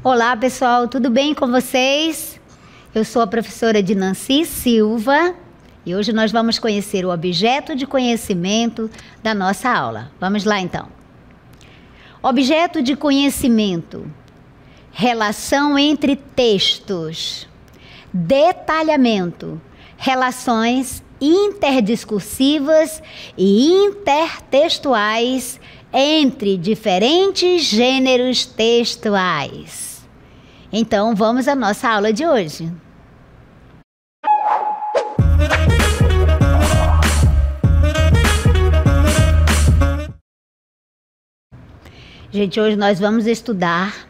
Olá pessoal, tudo bem com vocês? Eu sou a professora Dinancy Silva e hoje nós vamos conhecer o objeto de conhecimento da nossa aula. Vamos lá então. Objeto de conhecimento: relação entre textos, detalhamento, relações interdiscursivas e intertextuais entre diferentes gêneros textuais. Então, vamos à nossa aula de hoje. Gente, hoje nós vamos estudar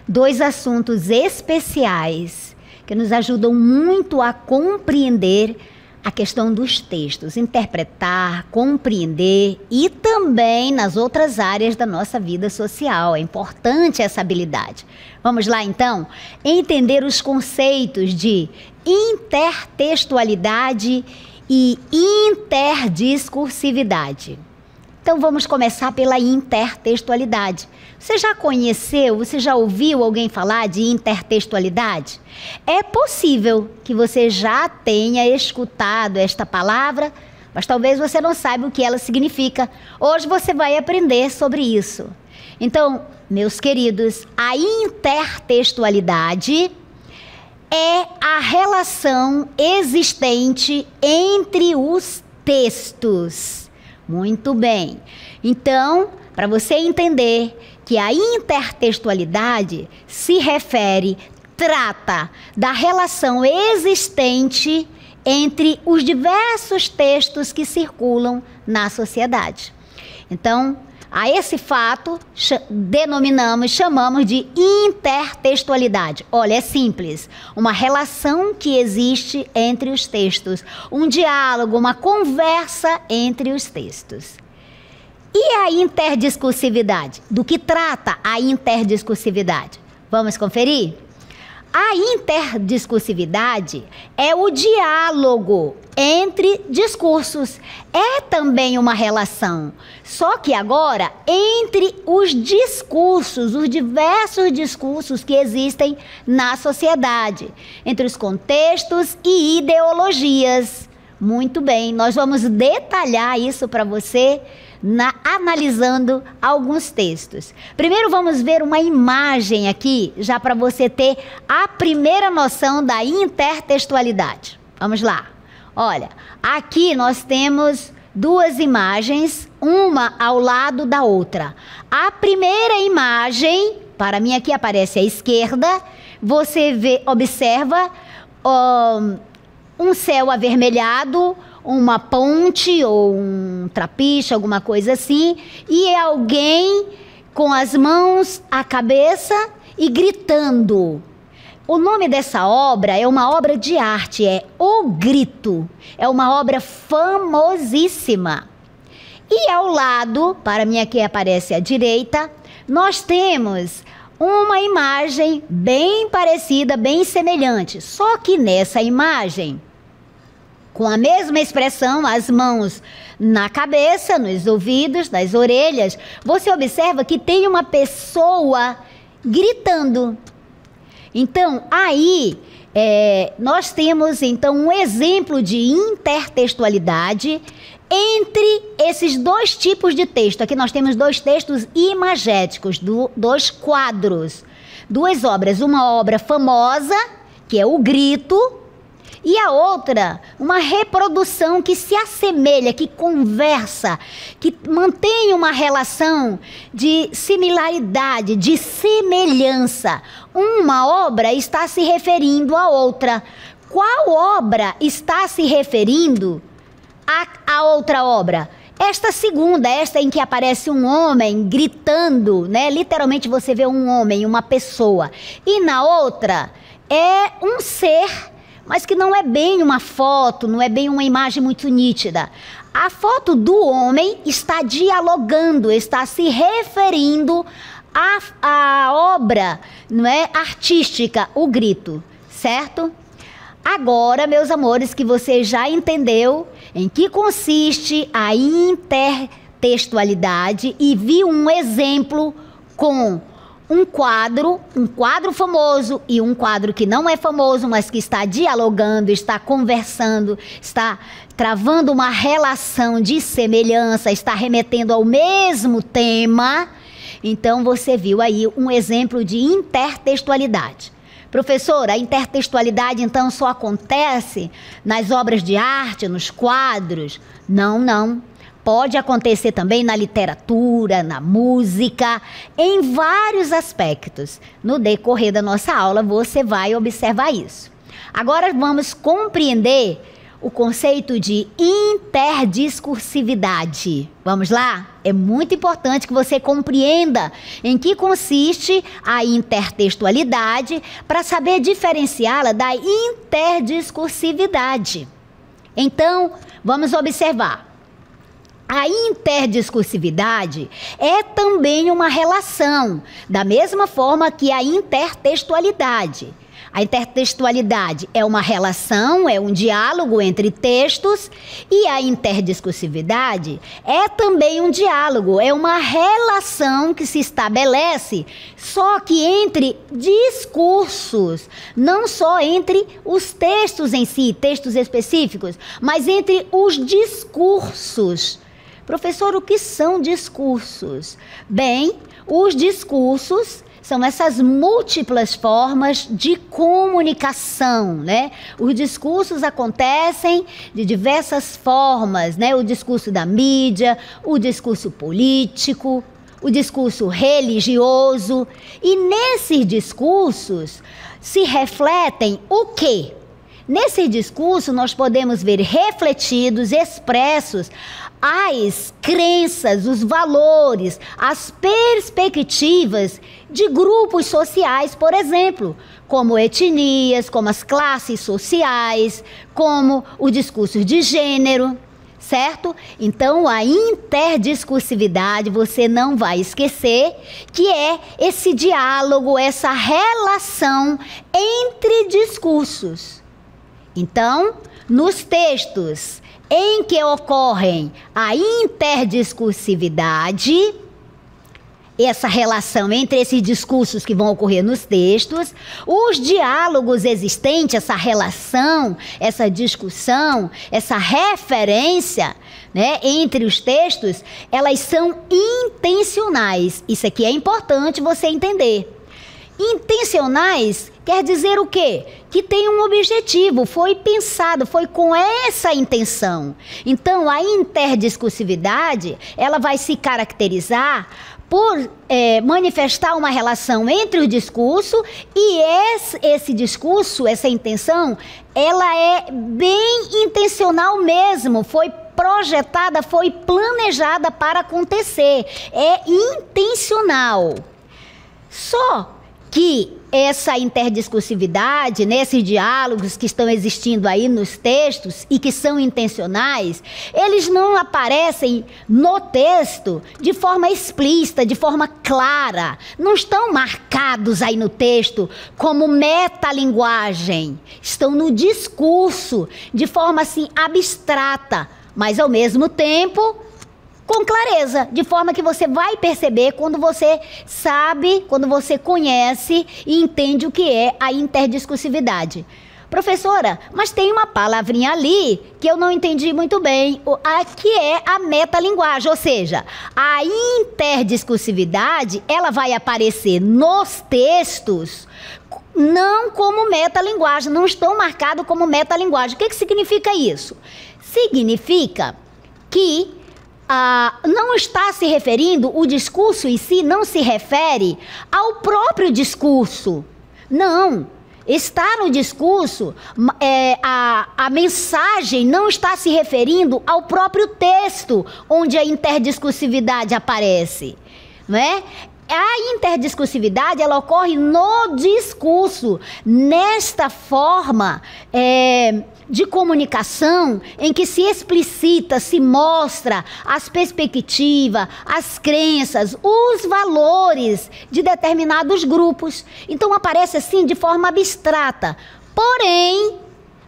dois assuntos especiais que nos ajudam muito a compreender a questão dos textos, interpretar, compreender e também nas outras áreas da nossa vida social. É importante essa habilidade. Vamos lá então? Entender os conceitos de intertextualidade e interdiscursividade. Então vamos começar pela intertextualidade. Você já conheceu, você já ouviu alguém falar de intertextualidade? É possível que você já tenha escutado esta palavra, mas talvez você não saiba o que ela significa. Hoje você vai aprender sobre isso. Então, meus queridos, a intertextualidade é a relação existente entre os textos. Muito bem. Então, para você entender que a intertextualidade se refere, trata da relação existente entre os diversos textos que circulam na sociedade. Então, a esse fato chamamos de intertextualidade. Olha, é simples, uma relação que existe entre os textos, um diálogo, uma conversa entre os textos. E a interdiscursividade? Do que trata a interdiscursividade? Vamos conferir? A interdiscursividade é o diálogo entre discursos. É também uma relação, só que agora entre os discursos, os diversos discursos que existem na sociedade, entre os contextos e ideologias. Muito bem, nós vamos detalhar isso para você analisando alguns textos. Primeiro vamos ver uma imagem aqui, já para você ter a primeira noção da intertextualidade. Vamos lá. Olha, aqui nós temos duas imagens, uma ao lado da outra. A primeira imagem, para mim aqui aparece à esquerda, você observa um céu avermelhado, uma ponte ou um trapiche, alguma coisa assim, e é alguém com as mãos à cabeça e gritando. O nome dessa obra é uma obra de arte, é O Grito. É uma obra famosíssima. E ao lado, para mim aqui aparece à direita, nós temos uma imagem bem parecida, bem semelhante. Só que nessa imagem, com a mesma expressão, as mãos na cabeça, nos ouvidos, nas orelhas, você observa que tem uma pessoa gritando. Então, aí, nós temos então um exemplo de intertextualidade entre esses dois tipos de texto. Aqui nós temos dois textos imagéticos, dois quadros, duas obras. Uma obra famosa, que é O Grito, e a outra, uma reprodução que se assemelha, que conversa, que mantém uma relação de similaridade, de semelhança. Uma obra está se referindo à outra. Qual obra está se referindo à outra obra? Esta segunda, esta em que aparece um homem gritando, né? Literalmente você vê um homem, uma pessoa. E na outra é um ser, mas que não é bem uma foto, não é bem uma imagem muito nítida. A foto do homem está dialogando, está se referindo à obra, não é, artística, O Grito, certo? Agora, meus amores, que você já entendeu em que consiste a intertextualidade e viu um exemplo com um quadro famoso e um quadro que não é famoso, mas que está dialogando, está conversando, está travando uma relação de semelhança, está remetendo ao mesmo tema. Então você viu aí um exemplo de intertextualidade. Professora, a intertextualidade então só acontece nas obras de arte, nos quadros? Não. Pode acontecer também na literatura, na música, em vários aspectos. No decorrer da nossa aula você vai observar isso. Agora vamos compreender o conceito de interdiscursividade. Vamos lá? É muito importante que você compreenda em que consiste a intertextualidade para saber diferenciá-la da interdiscursividade. Então, vamos observar. A interdiscursividade é também uma relação, da mesma forma que a intertextualidade. A intertextualidade é uma relação, é um diálogo entre textos, e a interdiscursividade é também um diálogo, é uma relação que se estabelece só que entre discursos, não só entre os textos em si, textos específicos, mas entre os discursos. Professor, o que são discursos? Bem, os discursos são essas múltiplas formas de comunicação, né? Os discursos acontecem de diversas formas, né? O discurso da mídia, o discurso político, o discurso religioso. E nesses discursos se refletem o quê? Nesse discurso nós podemos ver refletidos, expressos, as crenças, os valores, as perspectivas de grupos sociais, por exemplo, como etnias, como as classes sociais, como os discursos de gênero, certo? Então, a interdiscursividade, você não vai esquecer que é esse diálogo, essa relação entre discursos. Então, nos textos em que ocorrem a interdiscursividade, essa relação entre esses discursos que vão ocorrer nos textos, os diálogos existentes, essa relação, essa discussão, essa referência, né, entre os textos, elas são intencionais. Isso aqui é importante você entender. Intencionais quer dizer o quê? Que tem um objetivo, foi pensado, foi com essa intenção. Então, a interdiscursividade, ela vai se caracterizar por manifestar uma relação entre o discurso e esse discurso, essa intenção, ela é bem intencional mesmo, foi projetada, foi planejada para acontecer, é intencional. Só que essa interdiscursividade, nesses diálogos que estão existindo aí nos textos e que são intencionais, eles não aparecem no texto de forma explícita, de forma clara. Não estão marcados aí no texto como metalinguagem. Estão no discurso, de forma assim abstrata, mas ao mesmo tempo com clareza, de forma que você vai perceber quando você sabe, quando você conhece e entende o que é a interdiscursividade. Professora, mas tem uma palavrinha ali que eu não entendi muito bem, que é a metalinguagem, ou seja, a interdiscursividade, ela vai aparecer nos textos não como metalinguagem, não estão marcados como metalinguagem. O que significa isso? Significa que não está se referindo, o discurso em si não se refere ao próprio discurso. Não. Está no discurso, a mensagem não está se referindo ao próprio texto onde a interdiscursividade aparece, não é? A interdiscursividade, ela ocorre no discurso, nesta forma de comunicação em que se explicita, se mostra as perspectivas, as crenças, os valores de determinados grupos. Então aparece assim de forma abstrata. Porém,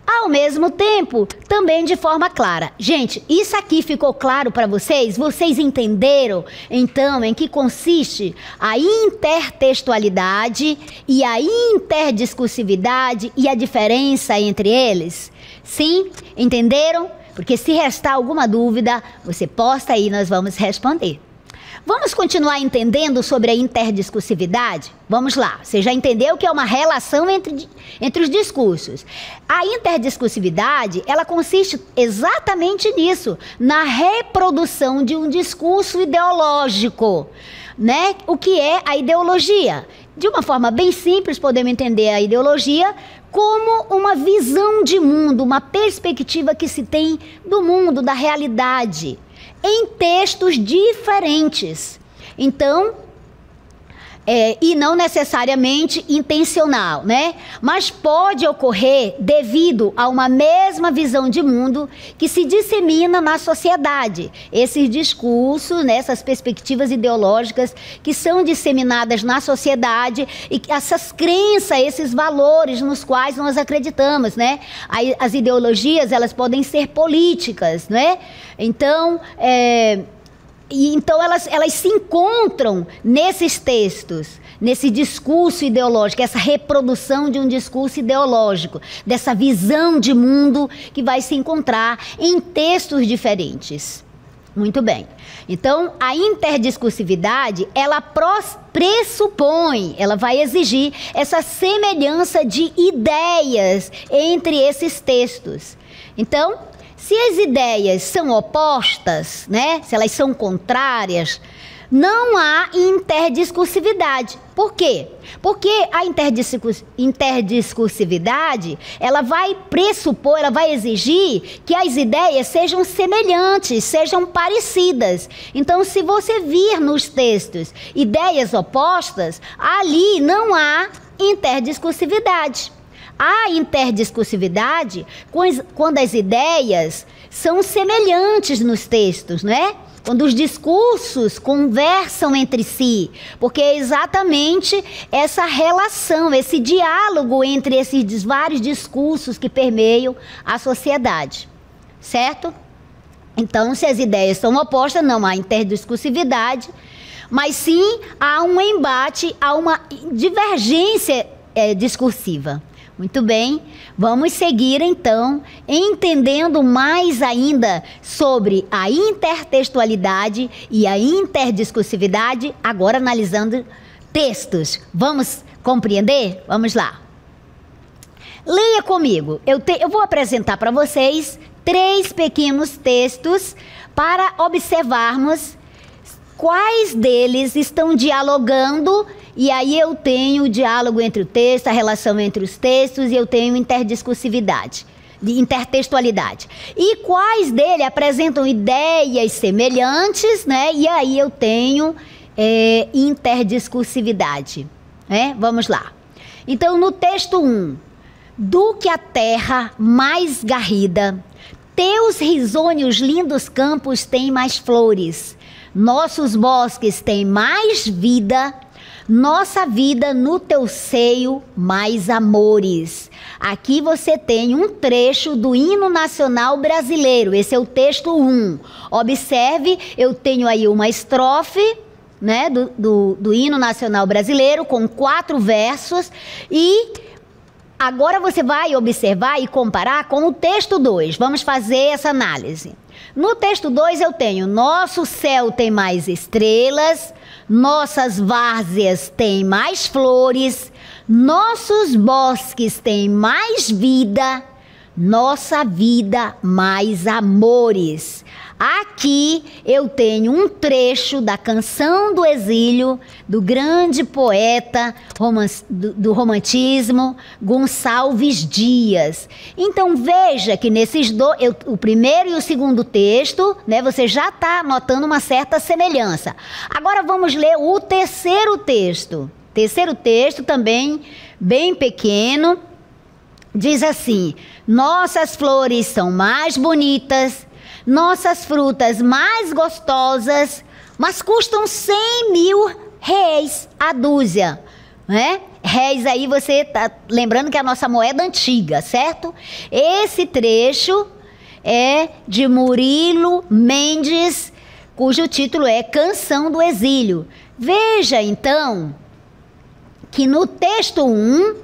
Ao mesmo tempo, também de forma clara. Gente, isso aqui ficou claro para vocês? Vocês entenderam, então, em que consiste a intertextualidade e a interdiscursividade e a diferença entre eles? Sim? Entenderam? Porque se restar alguma dúvida, você posta aí, nós vamos responder. Vamos continuar entendendo sobre a interdiscursividade? Vamos lá, você já entendeu que é uma relação entre os discursos. A interdiscursividade, ela consiste exatamente nisso, na reprodução de um discurso ideológico, né? O que é a ideologia? De uma forma bem simples, podemos entender a ideologia como uma visão de mundo, uma perspectiva que se tem do mundo, da realidade, em textos diferentes. Então, e não necessariamente intencional, né? Mas pode ocorrer devido a uma mesma visão de mundo que se dissemina na sociedade. Esses discursos, né, essas perspectivas ideológicas que são disseminadas na sociedade e essas crenças, esses valores nos quais nós acreditamos, né? As ideologias, elas podem ser políticas, né? Então, elas se encontram nesses textos, nesse discurso ideológico, essa reprodução de um discurso ideológico, dessa visão de mundo que vai se encontrar em textos diferentes. Muito bem. Então, a interdiscursividade, ela pressupõe, ela vai exigir essa semelhança de ideias entre esses textos. Então, se as ideias são opostas, né, se elas são contrárias, não há interdiscursividade. Por quê? Porque a interdiscursividade, ela vai pressupor, ela vai exigir que as ideias sejam semelhantes, sejam parecidas. Então, se você vir nos textos ideias opostas, ali não há interdiscursividade. A interdiscursividade quando as ideias são semelhantes nos textos, né? Quando os discursos conversam entre si, porque é exatamente essa relação, esse diálogo entre esses vários discursos que permeiam a sociedade, certo? Então, se as ideias são opostas, não há interdiscursividade, mas sim há um embate, há uma divergência discursiva. Muito bem, vamos seguir então, entendendo mais ainda sobre a intertextualidade e a interdiscursividade, agora analisando textos. Vamos compreender? Vamos lá. Leia comigo. Eu vou apresentar para vocês 3 pequenos textos para observarmos quais deles estão dialogando. E aí eu tenho o diálogo entre o texto, a relação entre os textos, e eu tenho interdiscursividade, intertextualidade. E quais dele apresentam ideias semelhantes, né? E aí eu tenho interdiscursividade, né? Vamos lá. Então, no texto 1, do que a terra mais garrida, teus risonhos lindos campos têm mais flores, nossos bosques têm mais vida, nossa vida no teu seio mais amores. Aqui você tem um trecho do hino nacional brasileiro. Esse é o texto 1. Observe, eu tenho aí uma estrofe, né, do hino nacional brasileiro com 4 versos. E agora você vai observar e comparar com o texto 2. Vamos fazer essa análise. No texto 2 eu tenho: nosso céu tem mais estrelas, nossas várzeas têm mais flores, nossos bosques têm mais vida, nossa vida mais amores. Aqui eu tenho um trecho da Canção do Exílio, do grande poeta do romantismo, Gonçalves Dias. Então veja que nesses o primeiro e o segundo texto, né, você já está notando uma certa semelhança. Agora vamos ler o terceiro texto. Terceiro texto também bem pequeno. Diz assim: nossas flores são mais bonitas, nossas frutas mais gostosas, mas custam 100.000 réis a dúzia. né? Réis aí, você tá lembrando que é a nossa moeda antiga, certo? Esse trecho é de Murilo Mendes, cujo título é Canção do Exílio. Veja, então, que no texto 1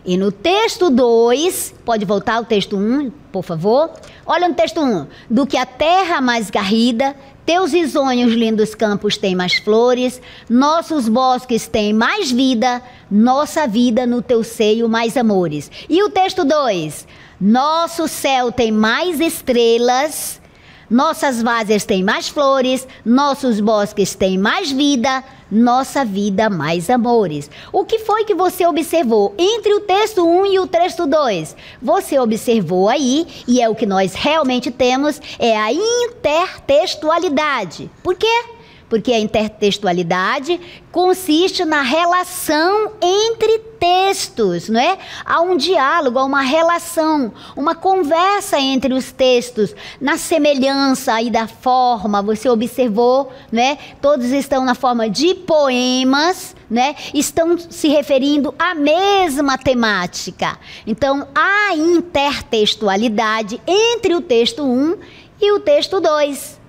e no texto 2, pode voltar ao texto 1, por favor? Olha no texto 1. Do que a terra mais garrida, teus risonhos lindos campos têm mais flores, nossos bosques têm mais vida, nossa vida no teu seio mais amores. E o texto 2. Nosso céu tem mais estrelas, nossas várzeas têm mais flores, nossos bosques têm mais vida, nossa vida mais amores. O que foi que você observou entre o texto 1 e o texto 2? Você observou aí, e é o que nós realmente temos, é a intertextualidade. Por quê? Porque a intertextualidade consiste na relação entre textos, não é? Há um diálogo, há uma relação, uma conversa entre os textos, na semelhança aí da forma, você observou, né? Todos estão na forma de poemas, né? Estão se referindo à mesma temática. Então, há intertextualidade entre o texto 1 e o texto 2.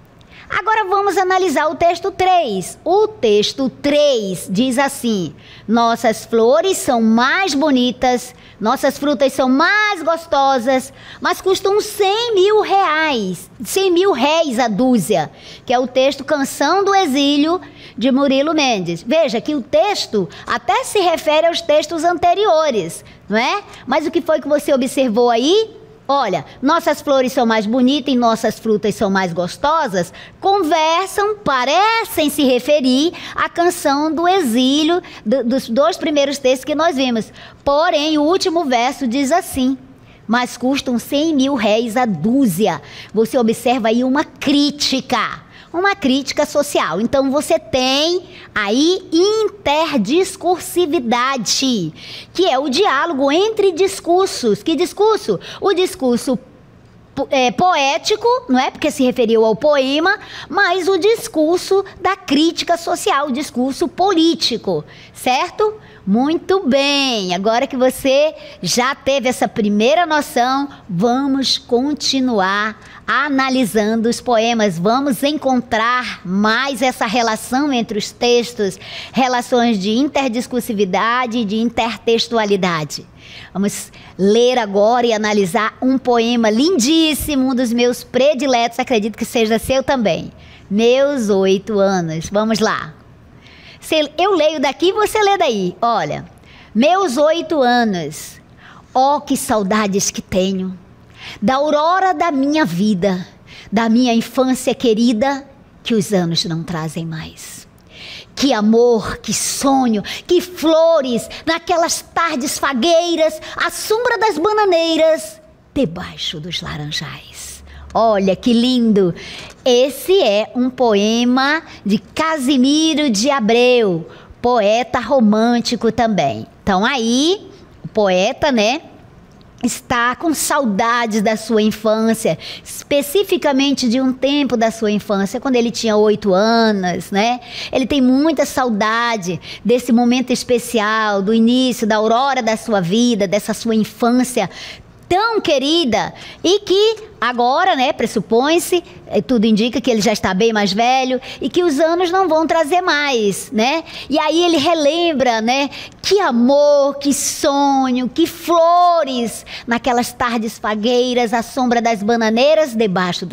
Agora vamos analisar o texto 3. O texto 3 diz assim: nossas flores são mais bonitas, nossas frutas são mais gostosas, mas custam 100 mil reais, 100 mil réis a dúzia, que é o texto Canção do Exílio, de Murilo Mendes. Veja que o texto até se refere aos textos anteriores, não é? Mas o que foi que você observou aí? Olha, nossas flores são mais bonitas e nossas frutas são mais gostosas, conversam, parecem se referir à canção do exílio, dos dois primeiros textos que nós vimos. Porém, o último verso diz assim: mas custam 100 mil réis a dúzia. Você observa aí uma crítica social. Então, você tem aí interdiscursividade, que é o diálogo entre discursos. Que discurso? O discurso poético, não é? Porque se referiu ao poema, mas o discurso da crítica social, o discurso político, certo? Muito bem, agora que você já teve essa primeira noção, vamos continuar analisando os poemas, vamos encontrar mais essa relação entre os textos, relações de interdiscursividade e de intertextualidade. Vamos ler agora e analisar um poema lindíssimo, um dos meus prediletos, acredito que seja seu também. Meus 8 anos, vamos lá. Eu leio daqui e você lê daí. Olha, meus 8 anos, oh, que saudades que tenho da aurora da minha vida, da minha infância querida, que os anos não trazem mais. Que amor, que sonho, que flores, naquelas tardes fagueiras, à sombra das bananeiras, debaixo dos laranjais. Olha que lindo! Esse é um poema de Casimiro de Abreu, poeta romântico também. Então aí, o poeta, né, está com saudades da sua infância, especificamente de um tempo da sua infância, quando ele tinha 8 anos, né? Ele tem muita saudade desse momento especial, do início, da aurora da sua vida, dessa sua infância tão querida, e que agora, né, pressupõe-se, tudo indica que ele já está bem mais velho e que os anos não vão trazer mais, né? E aí ele relembra, né, que amor, que sonho, que flores naquelas tardes fagueiras, à sombra das bananeiras, debaixo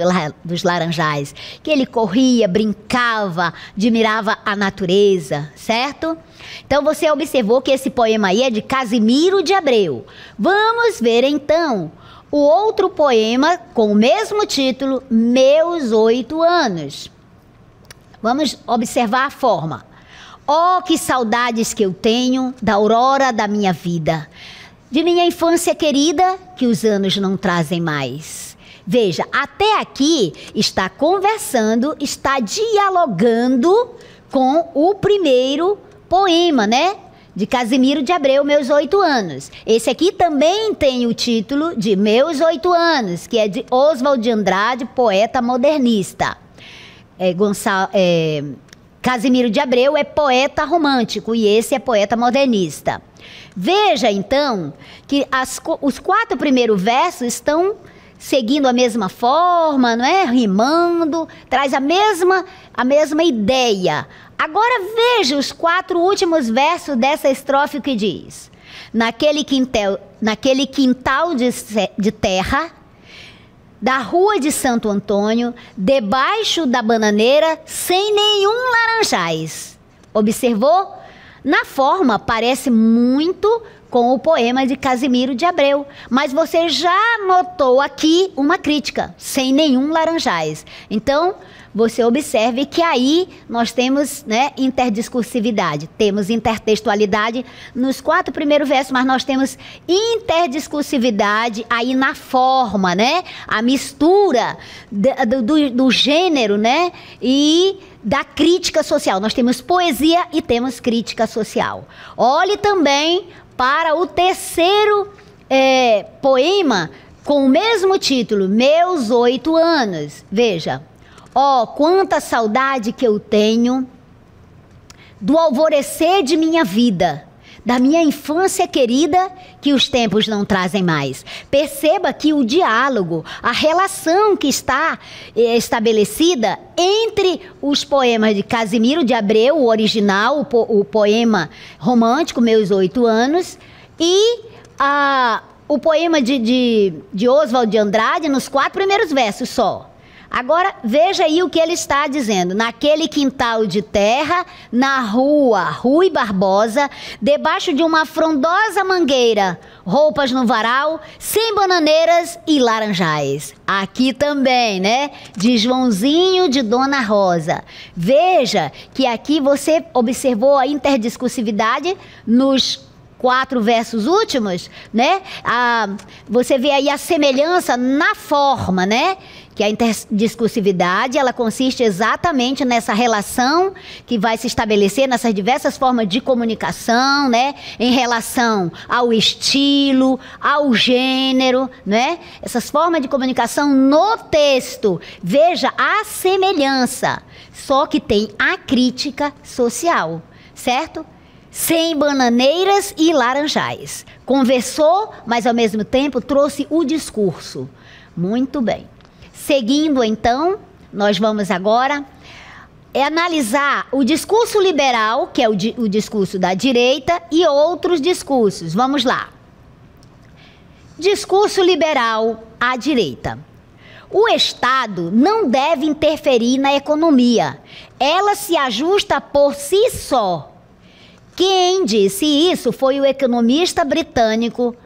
dos laranjais, que ele corria, brincava, admirava a natureza, certo? Então você observou que esse poema aí é de Casimiro de Abreu. Vamos ver então o outro poema com o mesmo título, Meus 8 anos. Vamos observar a forma. Oh, que saudades que eu tenho da aurora da minha vida, de minha infância querida, que os anos não trazem mais. Veja, até aqui está conversando, está dialogando com o primeiro poema, né? De Casimiro de Abreu, Meus 8 anos. Esse aqui também tem o título de Meus 8 anos, que é de Oswald de Andrade, poeta modernista. Casimiro de Abreu é poeta romântico e esse é poeta modernista. Veja, então, que os 4 primeiros versos estão seguindo a mesma forma, não é? Rimando, traz a mesma ideia. Agora veja os 4 últimos versos dessa estrofe que diz: naquele quintal de terra, da rua de Santo Antônio, debaixo da bananeira, sem nenhum laranjais. Observou? Na forma, parece muito com o poema de Casimiro de Abreu, mas você já notou aqui uma crítica, sem nenhum laranjais. Então, você observe que aí nós temos, né, interdiscursividade, temos intertextualidade nos 4 primeiros versos, mas nós temos interdiscursividade aí na forma, né? A mistura do gênero, né? E da crítica social. Nós temos poesia e temos crítica social. Olhe também para o terceiro poema com o mesmo título, Meus 8 anos. Veja. Oh, quanta saudade que eu tenho do alvorecer de minha vida, da minha infância querida, que os tempos não trazem mais. Perceba que o diálogo, a relação que está estabelecida entre os poemas de Casimiro de Abreu, o original, o poema romântico, Meus 8 anos, e o poema de Oswald de Andrade, nos 4 primeiros versos só. Agora, veja aí o que ele está dizendo. Naquele quintal de terra, na rua Rui Barbosa, debaixo de uma frondosa mangueira, roupas no varal, sem bananeiras e laranjais. Aqui também, né? De Joãozinho de Dona Rosa. Veja que aqui você observou a interdiscursividade nos 4 versos últimos, né? Você vê aí a semelhança na forma, né? Que a interdiscursividade, ela consiste exatamente nessa relação que vai se estabelecer nessas diversas formas de comunicação, né? Em relação ao estilo, ao gênero, né? Essas formas de comunicação no texto. Veja a semelhança, só que tem a crítica social, certo? Sem bananeiras e laranjais. Conversou, mas ao mesmo tempo trouxe o discurso. Muito bem. Seguindo, então, nós vamos agora analisar o discurso liberal, que é o discurso da direita, e outros discursos. Vamos lá. Discurso liberal à direita. O Estado não deve interferir na economia. Ela se ajusta por si só. Quem disse isso foi o economista britânico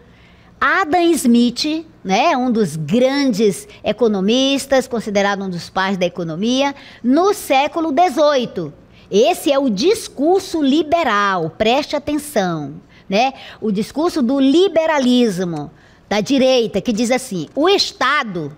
Adam Smith, né, um dos grandes economistas, considerado um dos pais da economia, no século XVIII. Esse é o discurso liberal, preste atenção, né? O discurso do liberalismo, da direita, que diz assim: o Estado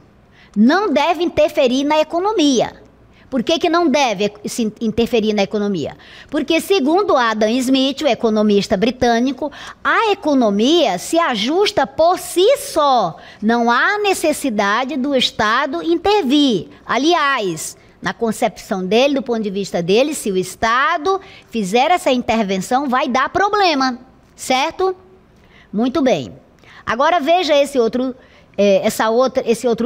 não deve interferir na economia. Por que não deve se interferir na economia? Porque, segundo Adam Smith, o economista britânico, a economia se ajusta por si só. Não há necessidade do Estado intervir. Aliás, na concepção dele, do ponto de vista dele, se o Estado fizer essa intervenção, vai dar problema, certo? Muito bem. Agora veja esse outro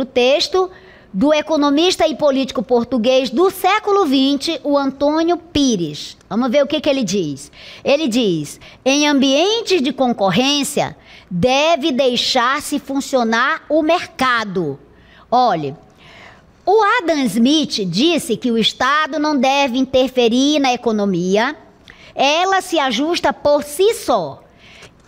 texto do economista e político português do século XX, o Antônio Pires. Vamos ver o que ele diz. Ele diz: em ambientes de concorrência, deve deixar-se funcionar o mercado. Olhe, o Adam Smith disse que o Estado não deve interferir na economia, ela se ajusta por si só.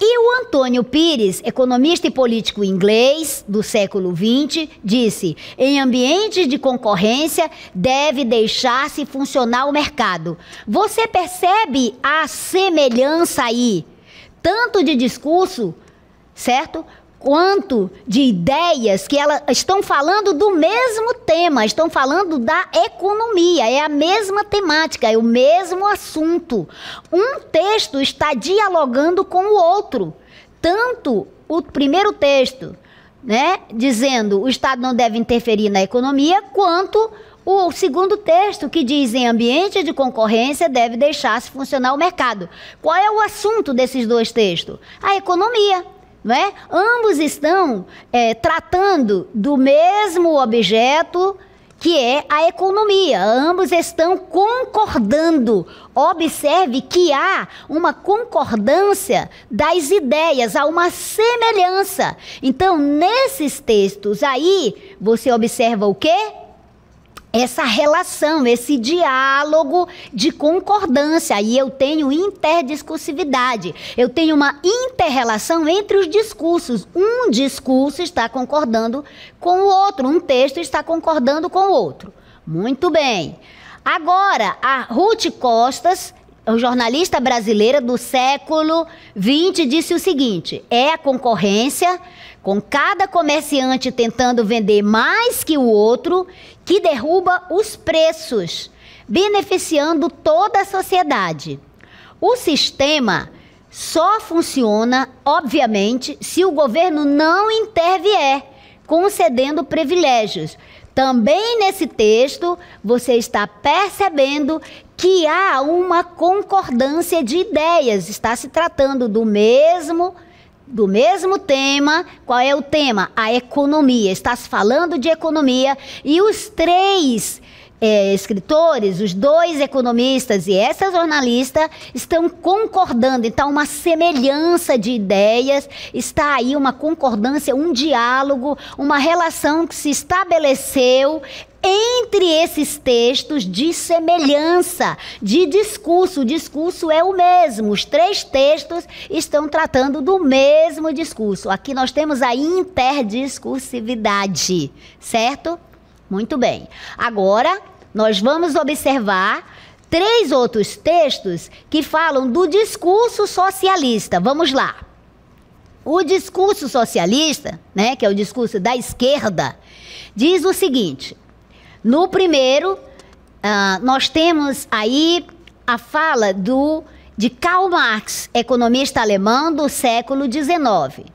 E o Antônio Pires, economista e político inglês do século XX, disse: em ambientes de concorrência, deve deixar-se funcionar o mercado. Você percebe a semelhança aí, tanto de discurso, certo? Quanto de ideias que elas estão falando do mesmo tema, estão falando da economia, é a mesma temática, é o mesmo assunto. Um texto está dialogando com o outro. Tanto o primeiro texto, né, dizendo o Estado não deve interferir na economia, quanto o segundo texto que diz em ambiente de concorrência deve deixar-se funcionar o mercado. Qual é o assunto desses dois textos? A economia, não é? Ambos estão tratando do mesmo objeto, que é a economia. Ambos estão concordando. Observe que há uma concordância das ideias, há uma semelhança. Então, nesses textos aí, você observa o quê? Essa relação, esse diálogo de concordância. Aí eu tenho interdiscursividade. Eu tenho uma inter-relação entre os discursos. Um discurso está concordando com o outro. Um texto está concordando com o outro. Muito bem. Agora, a Ruth Costas, jornalista brasileira do século XX, disse o seguinte: é a concorrência, com cada comerciante tentando vender mais que o outro, que derruba os preços, beneficiando toda a sociedade. O sistema só funciona, obviamente, se o governo não intervier, concedendo privilégios. Também nesse texto, você está percebendo que há uma concordância de ideias. Está se tratando do mesmo tema. Qual é o tema? A economia. Está se falando de economia e os três escritores, os dois economistas e essa jornalista estão concordando. Então, uma semelhança de ideias, está aí uma concordância, um diálogo, uma relação que se estabeleceu entre esses textos de semelhança, de discurso. O discurso é o mesmo. Os três textos estão tratando do mesmo discurso. Aqui nós temos a interdiscursividade, certo? Muito bem. Agora, nós vamos observar três outros textos que falam do discurso socialista. Vamos lá. O discurso socialista, né, que é o discurso da esquerda, diz o seguinte. No primeiro, nós temos aí a fala de Karl Marx, economista alemão do século XIX.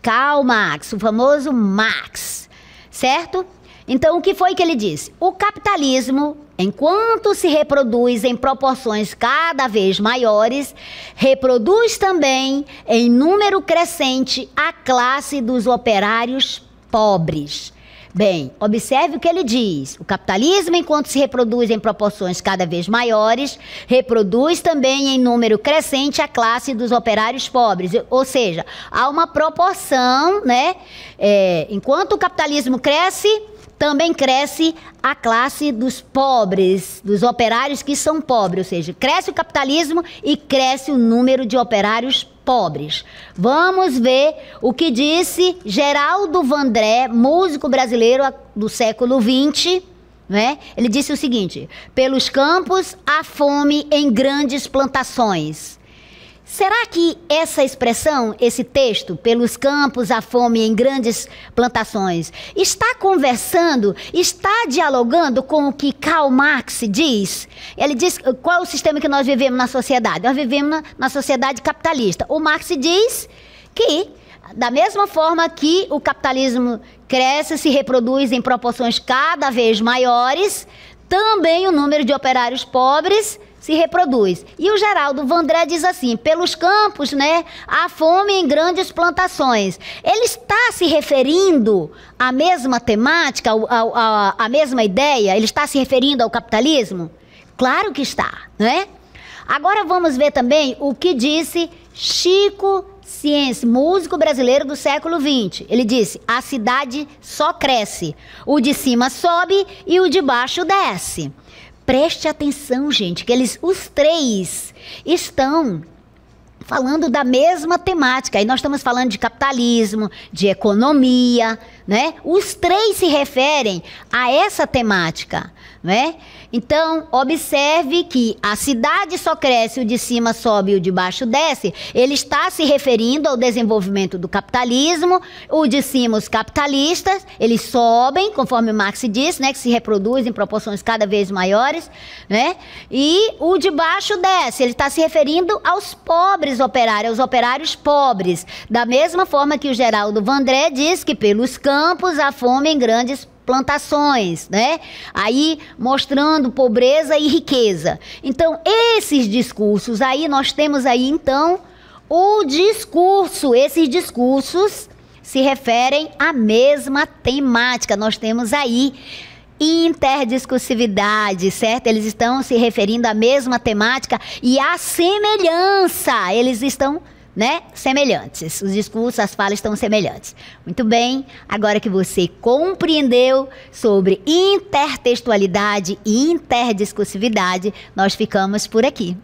Karl Marx, o famoso Marx, certo? Então, o que foi que ele disse? O capitalismo, enquanto se reproduz em proporções cada vez maiores, reproduz também em número crescente a classe dos operários pobres. Bem, observe o que ele diz. O capitalismo, enquanto se reproduz em proporções cada vez maiores, reproduz também em número crescente a classe dos operários pobres. Ou seja, há uma proporção, né? Enquanto o capitalismo cresce, também cresce a classe dos pobres, dos operários que são pobres. Ou seja, cresce o capitalismo e cresce o número de operários pobres. Vamos ver o que disse Geraldo Vandré, músico brasileiro do século XX, né? Ele disse o seguinte: pelos campos há fome em grandes plantações. Será que essa expressão, esse texto, pelos campos há fome em grandes plantações, está conversando, está dialogando com o que Karl Marx diz? Ele diz qual é o sistema que nós vivemos na sociedade? Nós vivemos na sociedade capitalista. O Marx diz que, da mesma forma que o capitalismo cresce, se reproduz em proporções cada vez maiores, também o número de operários pobres se reproduz. E o Geraldo Vandré diz assim: pelos campos, né, há fome em grandes plantações. Ele está se referindo à mesma temática, à mesma ideia? Ele está se referindo ao capitalismo? Claro que está, né? Agora vamos ver também o que disse Chico Science, músico brasileiro do século XX. Ele disse: a cidade só cresce, o de cima sobe e o de baixo desce. Preste atenção, gente, que os três estão falando da mesma temática. Aí nós estamos falando de capitalismo, de economia, né? Os três se referem a essa temática, né? Então, observe que a cidade só cresce, o de cima sobe e o de baixo desce. Ele está se referindo ao desenvolvimento do capitalismo. O de cima, os capitalistas, eles sobem, conforme Marx disse, né, que se reproduzem em proporções cada vez maiores, né? E o de baixo desce. Ele está se referindo aos pobres operários, aos operários pobres. Da mesma forma que o Geraldo Vandré diz que pelos campos há fome em grandes plantações, né? Aí mostrando pobreza e riqueza. Então, esses discursos aí, nós temos aí então o discurso. Esses discursos se referem à mesma temática. Nós temos aí interdiscursividade, certo? Eles estão se referindo à mesma temática e à semelhança. Eles estão, né, semelhantes. Os discursos, as falas estão semelhantes. Muito bem, agora que você compreendeu sobre intertextualidade e interdiscursividade, nós ficamos por aqui.